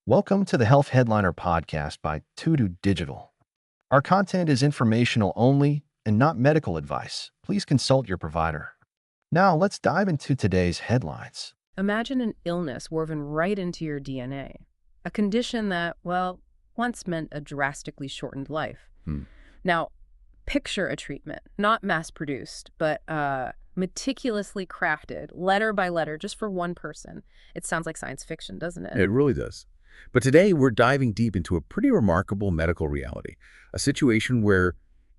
Welcome to the Health Headliner podcast by Tudu Digital. Our content is informational only and not medical advice. Please consult your provider. Now, let's dive into today's headlines. Imagine an illness woven right into your DNA, a condition that, well, once meant a drastically shortened life. Now, picture a treatment, not mass-produced, but meticulously crafted, letter by letter, just for one person. It sounds like science fiction, doesn't it? It really does. But today we're diving deep into a pretty remarkable medical reality, a situation where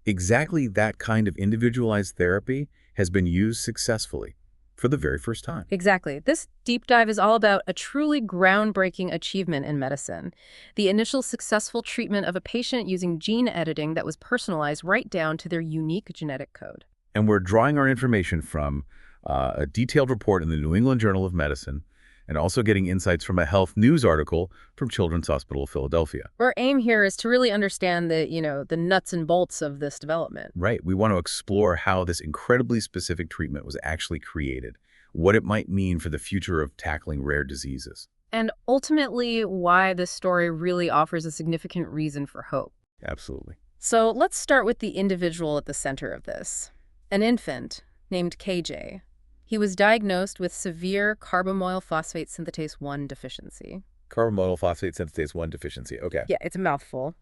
exactly that kind of individualized therapy has been used successfully for the very first time. Exactly. This deep dive is all about a truly groundbreaking achievement in medicine. The initial successful treatment of a patient using gene editing that was personalized right down to their unique genetic code. And we're drawing our information from a detailed report in the New England Journal of Medicine, and also getting insights from a health news article from Children's Hospital of Philadelphia. Our aim here is to really understand the nuts and bolts of this development. Right. We want to explore how this incredibly specific treatment was actually created, what it might mean for the future of tackling rare diseases. And ultimately, why this story really offers a significant reason for hope. Absolutely. So let's start with the individual at the center of this. An infant named KJ. He was diagnosed with severe carbamoyl phosphate synthetase 1 deficiency. Carbamoyl phosphate synthetase 1 deficiency. Okay. Yeah, it's a mouthful.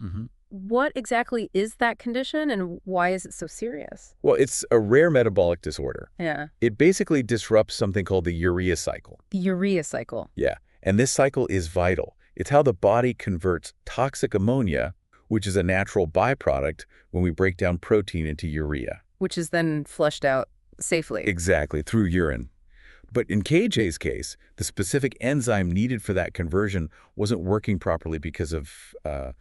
What exactly is that condition and why is it so serious? Well, it's a rare metabolic disorder. Yeah. It basically disrupts something called the urea cycle. The urea cycle. Yeah. And this cycle is vital. It's how the body converts toxic ammonia, which is a natural byproduct when we break down protein into urea. Which is then flushed out safely. Exactly, through urine. But in KJ's case, the specific enzyme needed for that conversion wasn't working properly because of a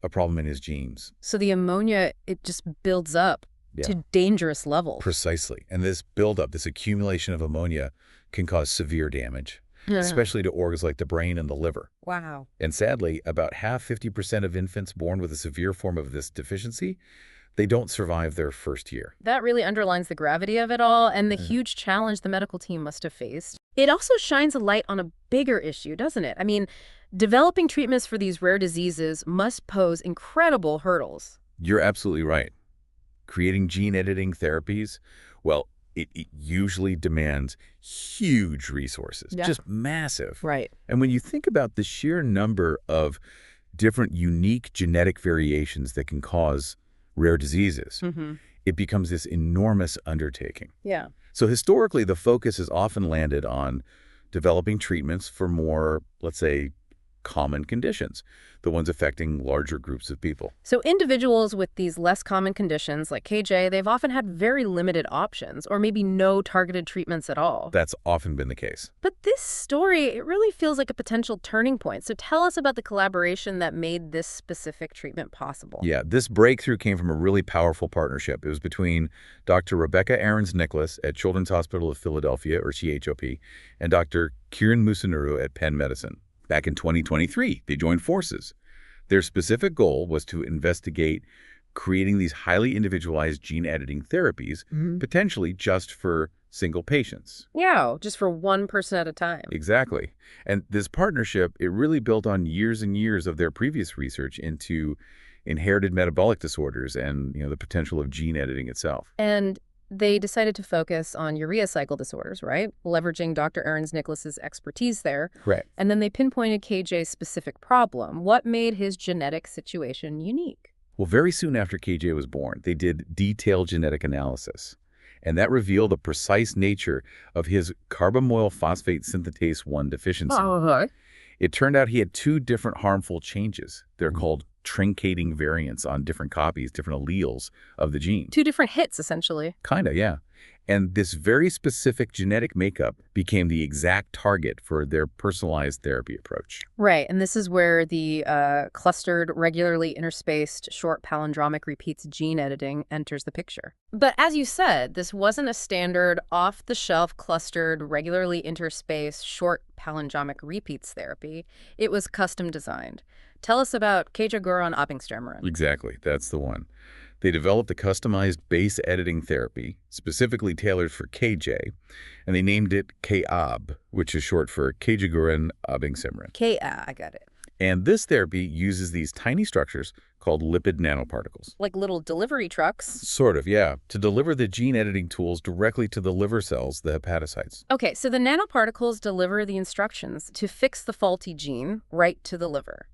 problem in his genes. So the ammonia, it just builds up to dangerous levels. Precisely. And this buildup, this accumulation of ammonia can cause severe damage, especially to organs like the brain and the liver. Wow. And sadly, about 50% of infants born with a severe form of this deficiency, they don't survive their first year. That really underlines the gravity of it all and the huge challenge the medical team must have faced. It also shines a light on a bigger issue, doesn't it? I mean, developing treatments for these rare diseases must pose incredible hurdles. You're absolutely right. Creating gene editing therapies, well, it usually demands huge resources, just massive. Right. And when you think about the sheer number of different unique genetic variations that can cause rare diseases, it becomes this enormous undertaking. Yeah. So historically, the focus has often landed on developing treatments for more, let's say, common conditions, the ones affecting larger groups of people. So individuals with these less common conditions like KJ, they've often had very limited options or maybe no targeted treatments at all. That's often been the case. But this story, it really feels like a potential turning point. So tell us about the collaboration that made this specific treatment possible. Yeah, this breakthrough came from a really powerful partnership. It was between Dr. Rebecca Ahrens-Nicholas at Children's Hospital of Philadelphia, or CHOP, and Dr. Kiran Musunuru at Penn Medicine. Back in 2023, they joined forces. Their specific goal was to investigate creating these highly individualized gene editing therapies, potentially just for single patients. Yeah, just for one person at a time. Exactly. And this partnership, it really built on years and years of their previous research into inherited metabolic disorders and, the potential of gene editing itself. And they decided to focus on urea cycle disorders, right? Leveraging Dr. Ahrens-Nicholas's expertise there. Correct. And then they pinpointed KJ's specific problem. What made his genetic situation unique? Well, very soon after KJ was born, they did detailed genetic analysis. And that revealed the precise nature of his carbamoyl phosphate synthetase 1 deficiency. It turned out he had two different harmful changes. They're called truncating variants on different copies, different alleles of the gene. Two different hits, essentially. Kinda, yeah. And this very specific genetic makeup became the exact target for their personalized therapy approach. Right, and this is where the clustered, regularly interspaced, short palindromic repeats gene editing enters the picture. But as you said, this wasn't a standard, off-the-shelf, clustered, regularly interspaced, short palindromic repeats therapy. It was custom designed. Tell us about Kejaguran Abingstramaran. Exactly, that's the one. They developed a customized base editing therapy, specifically tailored for KJ, and they named it k-abe, which is short for Kejaguran Abingstramaran. I got it. And this therapy uses these tiny structures called lipid nanoparticles. Like little delivery trucks. Sort of, yeah, to deliver the gene editing tools directly to the liver cells, the hepatocytes. Okay, so the nanoparticles deliver the instructions to fix the faulty gene right to the liver.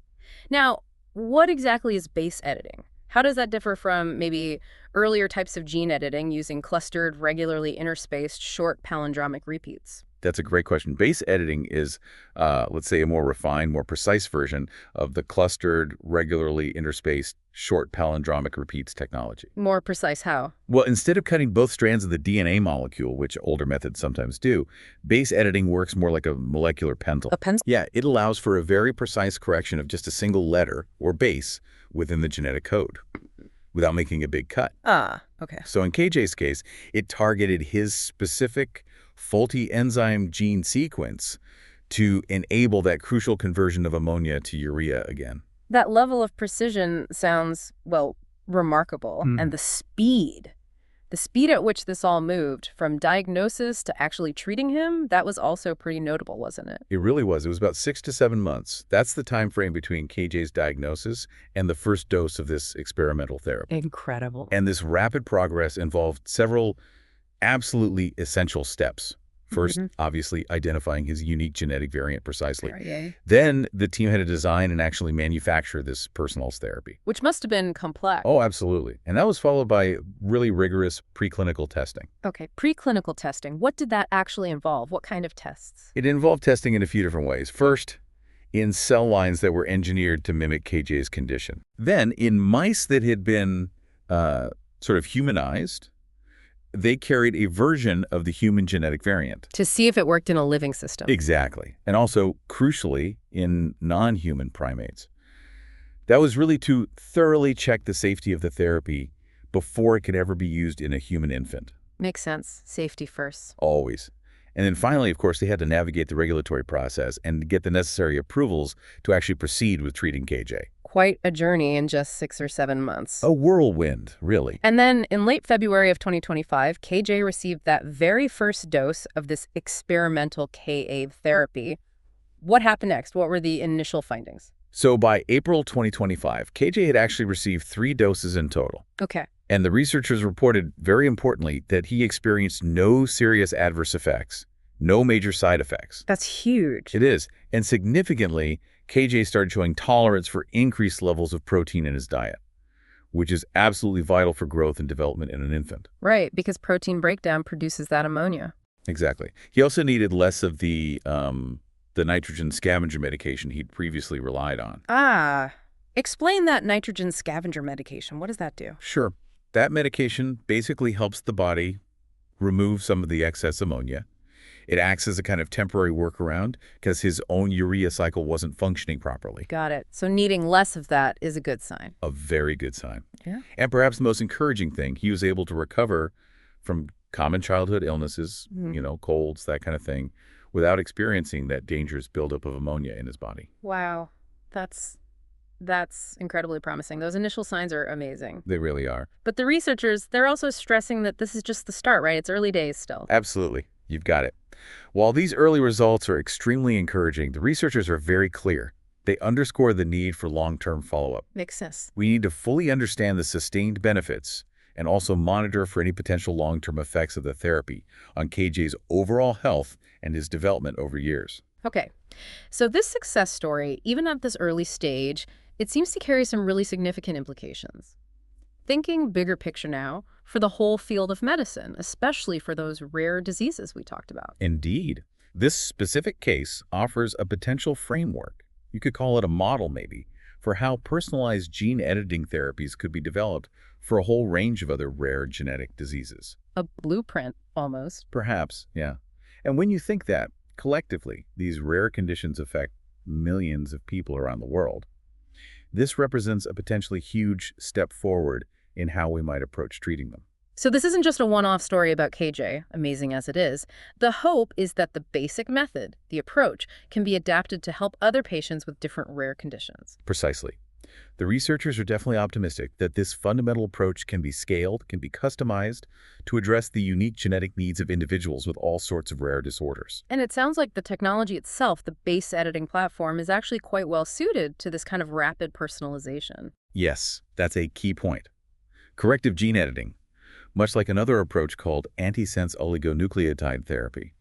Now, what exactly is base editing? How does that differ from maybe earlier types of gene editing using clustered, regularly interspaced, short palindromic repeats? That's a great question. Base editing is, let's say, a more refined, more precise version of the clustered, regularly interspaced, short palindromic repeats technology. More precise how? Well, instead of cutting both strands of the DNA molecule, which older methods sometimes do, base editing works more like a molecular pencil. A pencil? Yeah, it allows for a very precise correction of just a single letter or base within the genetic code without making a big cut. Ah, okay. So in KJ's case, it targeted his specific faulty enzyme gene sequence to enable that crucial conversion of ammonia to urea again. That level of precision sounds, well, remarkable. And the speed at which this all moved, from diagnosis to actually treating him, that was also pretty notable, wasn't it? It really was. It was about 6 to 7 months. That's the time frame between KJ's diagnosis and the first dose of this experimental therapy. Incredible. And this rapid progress involved several absolutely essential steps. First, obviously, identifying his unique genetic variant precisely. Then the team had to design and actually manufacture this personalized therapy. Which must have been complex. Oh, absolutely. And that was followed by really rigorous preclinical testing. Okay, preclinical testing. What did that actually involve? What kind of tests? It involved testing in a few different ways. First, in cell lines that were engineered to mimic KJ's condition. Then, in mice that had been sort of humanized, they carried a version of the human genetic variant. To see if it worked in a living system. Exactly. And also, crucially, in non-human primates. That was really to thoroughly check the safety of the therapy before it could ever be used in a human infant. Makes sense. Safety first. Always. And then finally, of course, they had to navigate the regulatory process and get the necessary approvals to actually proceed with treating KJ. Quite a journey in just 6 or 7 months. A whirlwind, really. And then in late February of 2025, KJ received that very first dose of this experimental k-abe therapy. What happened next? What were the initial findings? So by April 2025, KJ had actually received 3 doses in total. Okay. And the researchers reported, very importantly, that he experienced no serious adverse effects, no major side effects. That's huge. It is. And significantly, KJ started showing tolerance for increased levels of protein in his diet, which is absolutely vital for growth and development in an infant. Right, because protein breakdown produces that ammonia. Exactly. He also needed less of the nitrogen scavenger medication he'd previously relied on. Ah, explain that nitrogen scavenger medication. What does that do? Sure. That medication basically helps the body remove some of the excess ammonia. It acts as a kind of temporary workaround because his own urea cycle wasn't functioning properly. Got it. So needing less of that is a good sign. A very good sign. Yeah. And perhaps the most encouraging thing, he was able to recover from common childhood illnesses, colds, that kind of thing, without experiencing that dangerous buildup of ammonia in his body. Wow. That's incredibly promising. Those initial signs are amazing. They really are. But the researchers, they're also stressing that this is just the start, right? It's early days still. Absolutely. You've got it. While these early results are extremely encouraging, the researchers are very clear. They underscore the need for long-term follow-up. Makes sense. We need to fully understand the sustained benefits and also monitor for any potential long-term effects of the therapy on KJ's overall health and his development over years. Okay. So this success story, even at this early stage, it seems to carry some really significant implications. Thinking bigger picture now, for the whole field of medicine, especially for those rare diseases we talked about. Indeed. This specific case offers a potential framework, you could call it a model maybe, for how personalized gene editing therapies could be developed for a whole range of other rare genetic diseases. A blueprint, almost. Perhaps, yeah. And when you think that, collectively, these rare conditions affect millions of people around the world, this represents a potentially huge step forward in how we might approach treating them. So this isn't just a one-off story about KJ, amazing as it is. The hope is that the basic method, the approach, can be adapted to help other patients with different rare conditions. Precisely. The researchers are definitely optimistic that this fundamental approach can be scaled, can be customized to address the unique genetic needs of individuals with all sorts of rare disorders. And it sounds like the technology itself, the base editing platform, is actually quite well suited to this kind of rapid personalization. Yes, that's a key point. Corrective gene editing, much like another approach called antisense oligonucleotide therapy,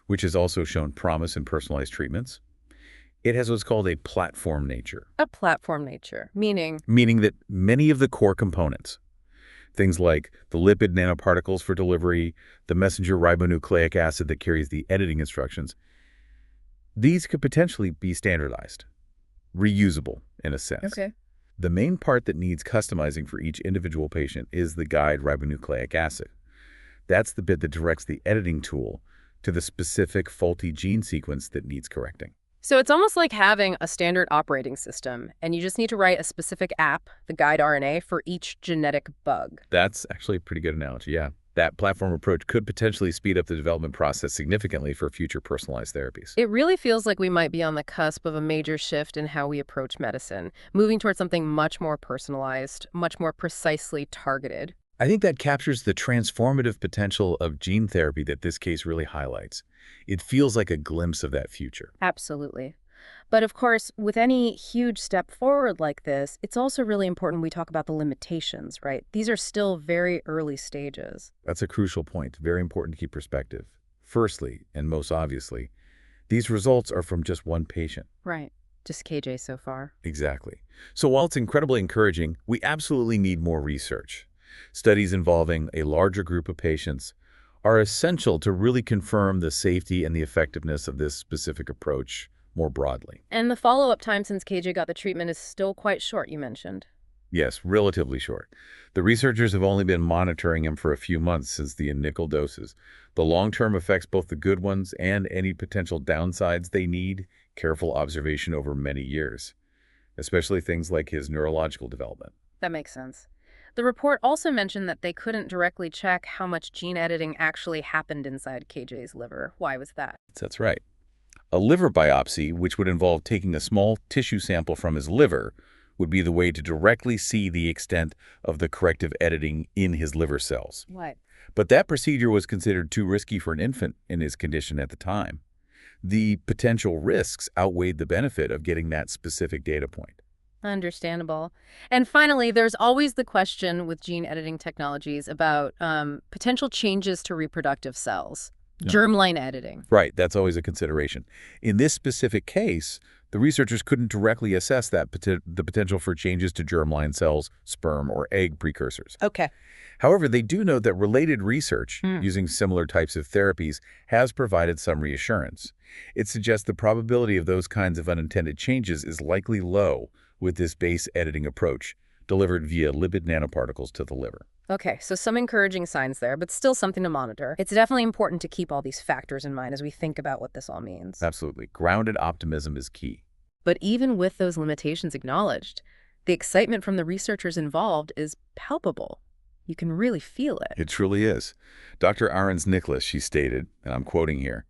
which has also shown promise in personalized treatments, it has what's called a platform nature. A platform nature, meaning? Meaning that many of the core components, things like the lipid nanoparticles for delivery, the messenger ribonucleic acid that carries the editing instructions, these could potentially be standardized, reusable in a sense. Okay. The main part that needs customizing for each individual patient is the guide ribonucleic acid. That's the bit that directs the editing tool to the specific faulty gene sequence that needs correcting. So it's almost like having a standard operating system, and you just need to write a specific app, the guide RNA, for each genetic bug. That's actually a pretty good analogy, yeah. That platform approach could potentially speed up the development process significantly for future personalized therapies. It really feels like we might be on the cusp of a major shift in how we approach medicine, moving towards something much more personalized, much more precisely targeted. I think that captures the transformative potential of gene therapy that this case really highlights. It feels like a glimpse of that future. Absolutely. But of course, with any huge step forward like this, it's also really important we talk about the limitations, right? These are still very early stages. That's a crucial point, very important to keep perspective. Firstly, and most obviously, these results are from just one patient. Right. Just KJ so far. Exactly. So while it's incredibly encouraging, we absolutely need more research. Studies involving a larger group of patients are essential to really confirm the safety and the effectiveness of this specific approach more broadly. And the follow-up time since KJ got the treatment is still quite short, you mentioned. Yes, relatively short. The researchers have only been monitoring him for a few months since the initial doses. The long-term effects, both the good ones and any potential downsides, they need careful observation over many years, especially things like his neurological development. That makes sense. The report also mentioned that they couldn't directly check how much gene editing actually happened inside KJ's liver. Why was that? That's right. A liver biopsy, which would involve taking a small tissue sample from his liver, would be the way to directly see the extent of the corrective editing in his liver cells. What? But that procedure was considered too risky for an infant in his condition at the time. The potential risks outweighed the benefit of getting that specific data point. Understandable. And finally, there's always the question with gene editing technologies about potential changes to reproductive cells, germline editing. Right, that's always a consideration. In this specific case, the researchers couldn't directly assess the potential for changes to germline cells, sperm, or egg precursors. Okay. However, they do note that related research using similar types of therapies has provided some reassurance. It suggests the probability of those kinds of unintended changes is likely low with this base editing approach, delivered via lipid nanoparticles to the liver. Okay, so some encouraging signs there, but still something to monitor. It's definitely important to keep all these factors in mind as we think about what this all means. Absolutely. Grounded optimism is key. But even with those limitations acknowledged, the excitement from the researchers involved is palpable. You can really feel it. It truly is. Dr. Ahrens-Nicklas, she stated, and I'm quoting here,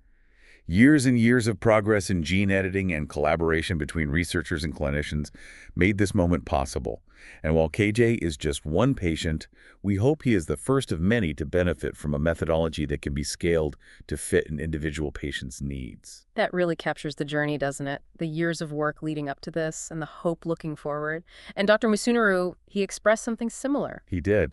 "Years and years of progress in gene editing and collaboration between researchers and clinicians made this moment possible. And while KJ is just one patient, we hope he is the first of many to benefit from a methodology that can be scaled to fit an individual patient's needs." That really captures the journey, doesn't it? The years of work leading up to this and the hope looking forward. And Dr. Musunuru, he expressed something similar. He did.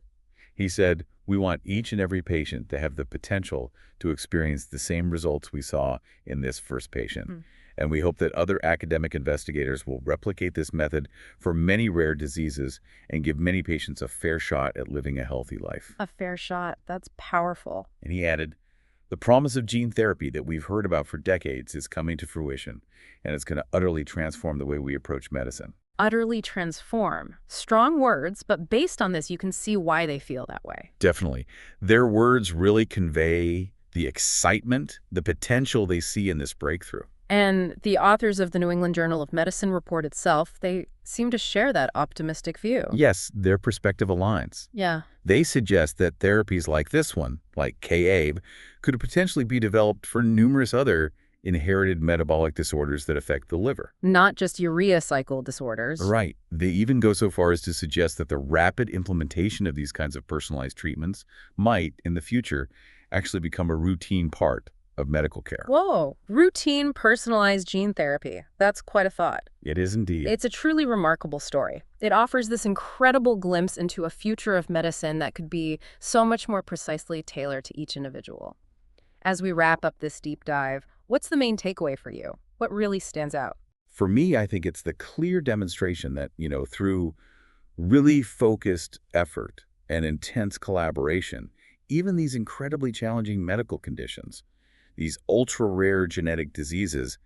He said, "We want each and every patient to have the potential to experience the same results we saw in this first patient. And we hope that other academic investigators will replicate this method for many rare diseases and give many patients a fair shot at living a healthy life." A fair shot. That's powerful. And he added, "The promise of gene therapy that we've heard about for decades is coming to fruition, and it's going to utterly transform the way we approach medicine." Utterly transform. Strong words, but based on this, you can see why they feel that way. Definitely. Their words really convey the excitement, the potential they see in this breakthrough. And the authors of the New England Journal of Medicine report itself, they seem to share that optimistic view. Yes, their perspective aligns. Yeah. They suggest that therapies like this one, like k-abe, could potentially be developed for numerous other inherited metabolic disorders that affect the liver. Not just urea cycle disorders. Right. They even go so far as to suggest that the rapid implementation of these kinds of personalized treatments might, in the future, actually become a routine part of medical care. Whoa, routine personalized gene therapy. That's quite a thought. It is indeed. It's a truly remarkable story. It offers this incredible glimpse into a future of medicine that could be so much more precisely tailored to each individual. As we wrap up this deep dive, what's the main takeaway for you? What really stands out? For me, I think it's the clear demonstration that, through really focused effort and intense collaboration, even these incredibly challenging medical conditions, these ultra-rare genetic diseases,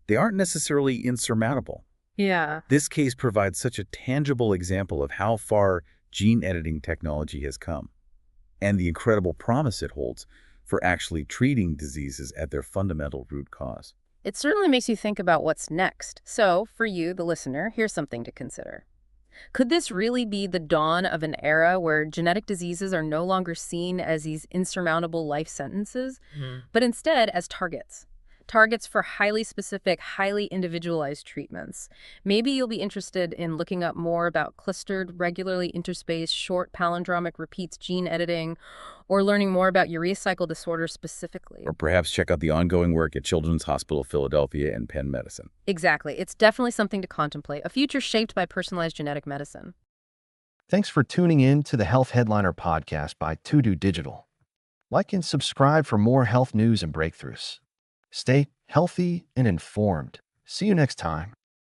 they aren't necessarily insurmountable. Yeah. This case provides such a tangible example of how far gene editing technology has come and the incredible promise it holds for actually treating diseases at their fundamental root cause. It certainly makes you think about what's next. So, for you, the listener, here's something to consider. Could this really be the dawn of an era where genetic diseases are no longer seen as these insurmountable life sentences, but instead as targets? Targets for highly specific, highly individualized treatments. Maybe you'll be interested in looking up more about clustered, regularly interspaced, short palindromic repeats gene editing, or learning more about urea cycle disorders specifically. Or perhaps check out the ongoing work at Children's Hospital of Philadelphia and Penn Medicine. Exactly. It's definitely something to contemplate, a future shaped by personalized genetic medicine. Thanks for tuning in to the Health Headliner podcast by To Digital. Like and subscribe for more health news and breakthroughs. Stay healthy and informed. See you next time.